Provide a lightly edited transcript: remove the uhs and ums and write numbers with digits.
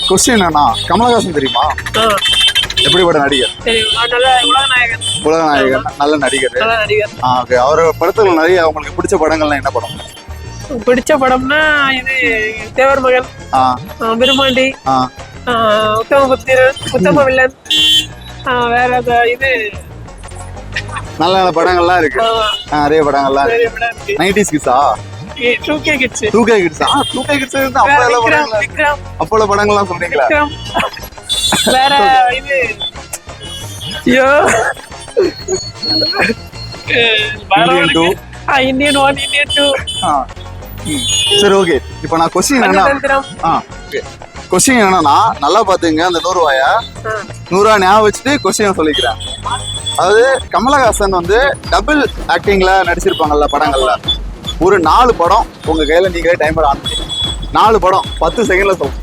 Question என்னன்னா, கமலஹாசன் தெரியுமா? எப்படிப்பட்ட நடிகர்? உலக நாயகன், நல்ல நடிகர். ஓகே. அவர் படத்துல நிறைய உங்களுக்கு பிடிச்ச படங்கள்லாம் என்ன படம்? பிடிச்ச படம்னா இது தேவர் மகன், விருமாண்டி, உத்தமபுத்திரன், உத்தம வில்லன், வேற இது நல்ல நல்ல படங்கள்லாம் இருக்கு. நிறைய படங்கள்லாம் இருக்கு. 90s கிட்ஸா? 2K kids. 2K கிட்ஸா? 2K kids இருந்தா அப்போல படங்கள்லாம் சொல்றீங்களா? வேற இது ஐயோ இந்தியன் 1, இந்தியன் 2. சரி, ஓகே. இப்போ நான் கொஸ்டின் என்னன்னா நல்லா பாத்துங்க. அந்த 100 ரூபாயா 100 ரூபா ஞாபகம் வச்சுட்டு கொஸ்டின் சொல்லிக்கிறேன். அதாவது கமலஹாசன் வந்து டபுள் ஆக்டிங்ல நடிச்சிருப்பாங்கல்ல படங்கள்ல. ஒரு 4 படம் உங்க கையில நீங்களே டைமர் ஆன் பண்ணி 4 படம் 10 செகண்ட்ல சொல்லுங்க.